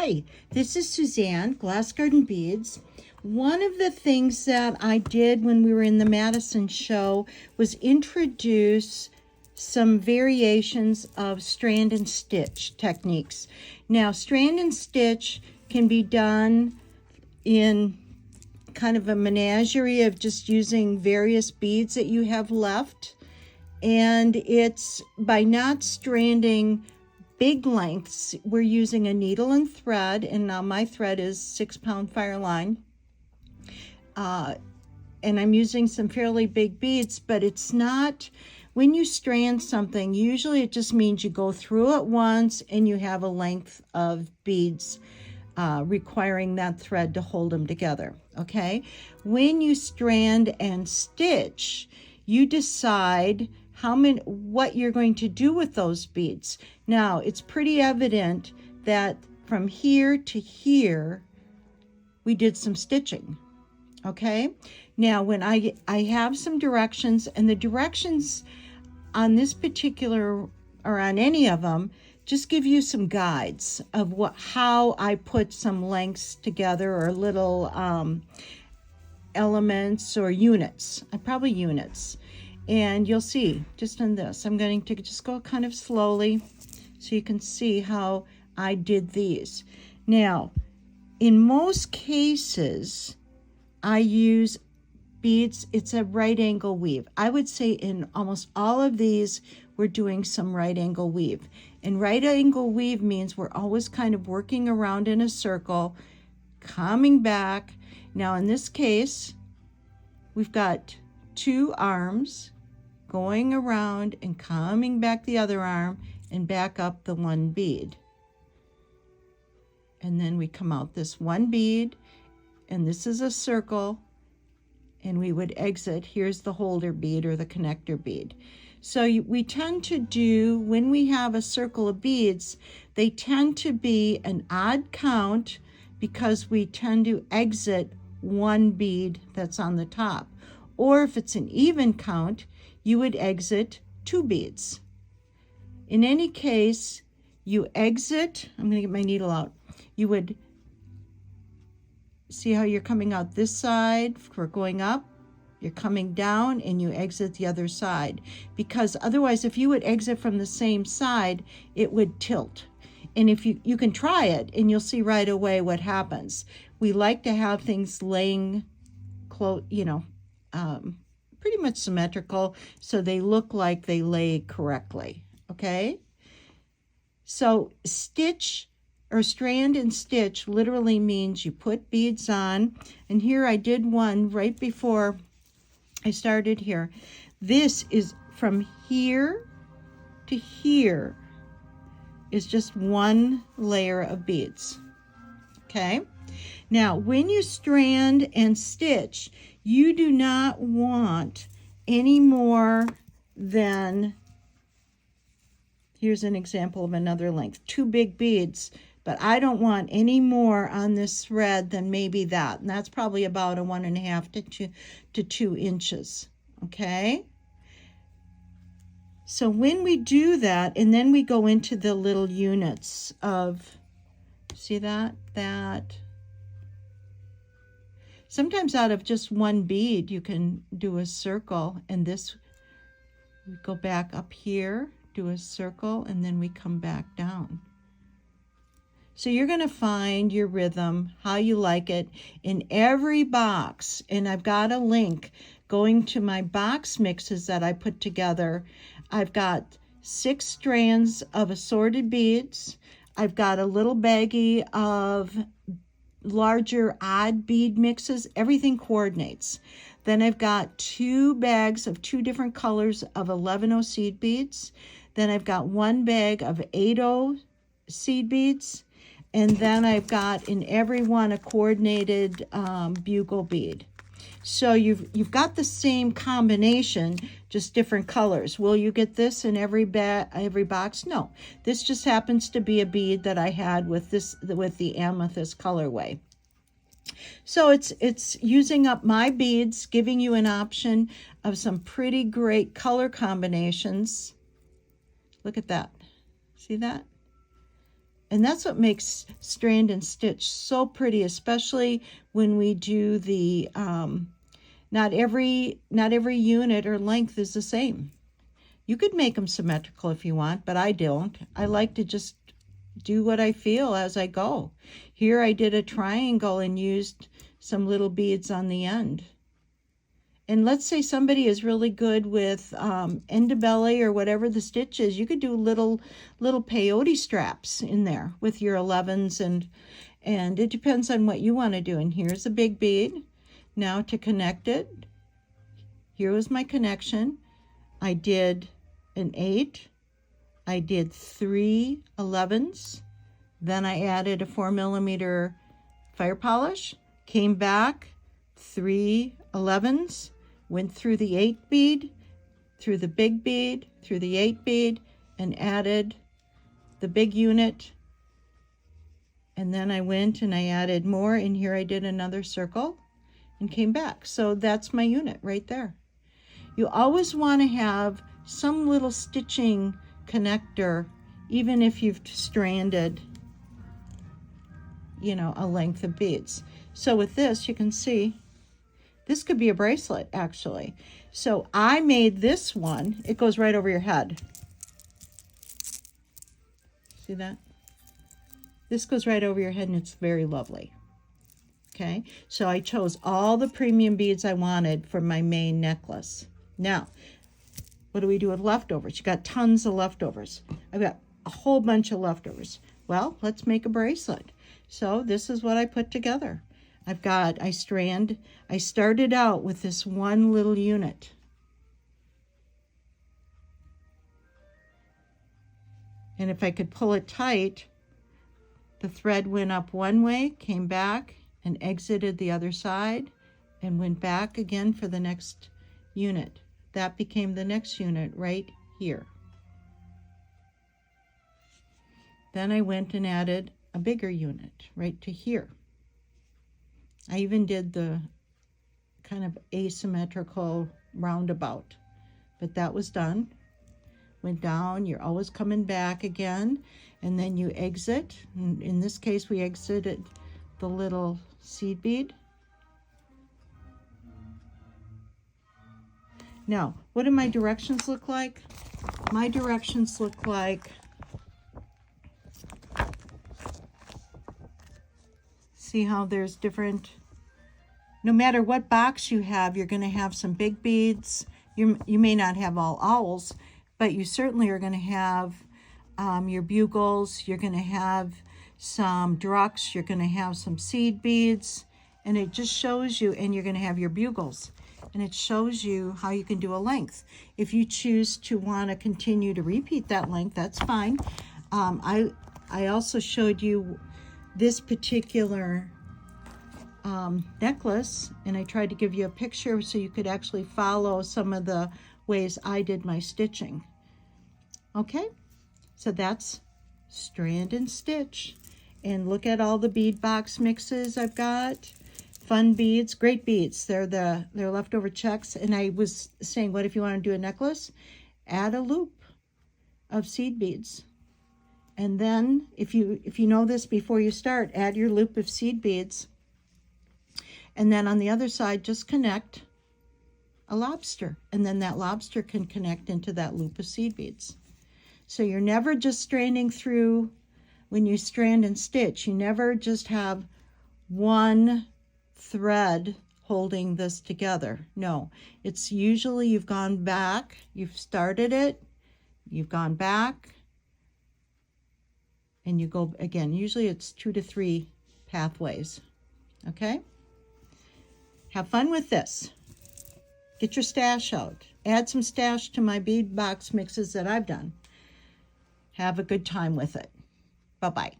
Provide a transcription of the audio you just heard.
Hi, this is Suzanne, Glass Garden Beads. One of the things that I did when we were in the Madison show was introduce some variations of strand and stitch techniques. Now, strand and stitch can be done in kind of a menagerie of just using various beads that you have left. And it's by not stranding big lengths. We're using a needle and thread, and now my thread is 6-pound fire line. And I'm using some fairly big beads, but it's not, when you strand something, usually it just means you go through it once and you have a length of beads requiring that thread to hold them together, okay? When you strand and stitch, you decide what you're going to do with those beads. Now, it's pretty evident that from here to here, we did some stitching, okay? Now, when I have some directions, and the directions on this particular, or on any of them, just give you some guides of how I put some lengths together, or little elements or units, probably units. And you'll see just in this, I'm going to just go kind of slowly so you can see how I did these. Now, in most cases, I use beads. It's a right angle weave. I would say in almost all of these, we're doing some right angle weave. And right angle weave means we're always kind of working around in a circle, coming back. Now, in this case, we've got 2 arms going around and coming back the other arm and back up the 1 bead. And then we come out this 1 bead, and this is a circle, and we would exit. Here's the holder bead or the connector bead. So we tend to do, when we have a circle of beads, they tend to be an odd count because we tend to exit 1 bead that's on the top. Or if it's an even count, you would exit 2 beads. In any case, you exit, I'm going to get my needle out. You would see how you're coming out this side for going up. You're coming down and you exit the other side. Because otherwise, if you would exit from the same side, it would tilt. And if you can try it and you'll see right away what happens. We like to have things laying close, pretty much symmetrical, so they look like they lay correctly, okay? So stitch or strand and stitch literally means you put beads on, and here I did one right before I started here. This is from here to here is just 1 layer of beads, okay? Now, when you strand and stitch, you do not want any more than, here's an example of another length, 2 big beads, but I don't want any more on this thread than maybe that. And that's probably about a 1.5 to 2 inches, okay? So when we do that, and then we go into the little units of, see that? Sometimes out of just 1 bead, you can do a circle, and this, we go back up here, do a circle, and then we come back down. So you're going to find your rhythm, how you like it, in every box. And I've got a link going to my box mixes that I put together. I've got 6 strands of assorted beads. I've got a little baggie of larger odd bead mixes. Everything coordinates. Then I've got 2 bags of 2 different colors of 11-0 seed beads. Then I've got 1 bag of 8-0 seed beads. And then I've got in every one a coordinated bugle bead. So you've got the same combination, just different colors. Will you get this in every box? No. This just happens to be a bead that I had with the amethyst colorway. So it's using up my beads, giving you an option of some pretty great color combinations. Look at that. See that? And that's what makes Strand and Stitch so pretty, especially when we do the, not every unit or length is the same. You could make them symmetrical if you want, but I don't. I like to just do what I feel as I go. Here I did a triangle and used some little beads on the end. And let's say somebody is really good with end of belly or whatever the stitch is. You could do little peyote straps in there with your 11s, and it depends on what you want to do. And here's a big bead. Now to connect it, here was my connection. I did an 8. I did 3 11s. Then I added a 4mm fire polish. Came back, 3 11s. Went through the 8 bead, through the big bead, through the 8 bead, and added the big unit. And then I went and I added more, and here I did another circle and came back. So that's my unit right there. You always want to have some little stitching connector, even if you've stranded, you know, a length of beads. So with this, you can see, this could be a bracelet, actually. So I made this one. It goes right over your head. See that? This goes right over your head, and it's very lovely. Okay, so I chose all the premium beads I wanted for my main necklace. Now, what do we do with leftovers? You got tons of leftovers. I've got a whole bunch of leftovers. Well, let's make a bracelet. So this is what I put together. I started out with this one little unit. And if I could pull it tight, the thread went up one way, came back, and exited the other side, and went back again for the next unit. That became the next unit right here. Then I went and added a bigger unit right to here. I even did the kind of asymmetrical roundabout, but that was done. Went down, you're always coming back again, and then you exit. In this case, we exited the little seed bead. Now, what do my directions look like? My directions look like, see how there's different, no matter what box you have, you're going to have some big beads. You may not have all owls, but you certainly are going to have your bugles. You're going to have some drucks. You're going to have some seed beads. And it just shows you, and you're going to have your bugles. And it shows you how you can do a length. If you choose to want to continue to repeat that length, that's fine. I also showed you this particular necklace, and I tried to give you a picture so you could actually follow some of the ways I did my stitching. Okay, so that's Strand and Stitch. And look at all the bead box mixes I've got. Fun beads, great beads. They're leftover checks. And I was saying, what if you want to do a necklace? Add a loop of seed beads. And then if you know this before you start, add your loop of seed beads. And then on the other side, just connect a lobster. And then that lobster can connect into that loop of seed beads. So you're never just stranding through, when you strand and stitch, you never just have one thread holding this together. No, it's usually you've gone back, you've started it, you've gone back, and you go again. Usually it's 2 to 3 pathways. Okay? Have fun with this. Get your stash out. Add some stash to my bead box mixes that I've done. Have a good time with it. Bye-bye.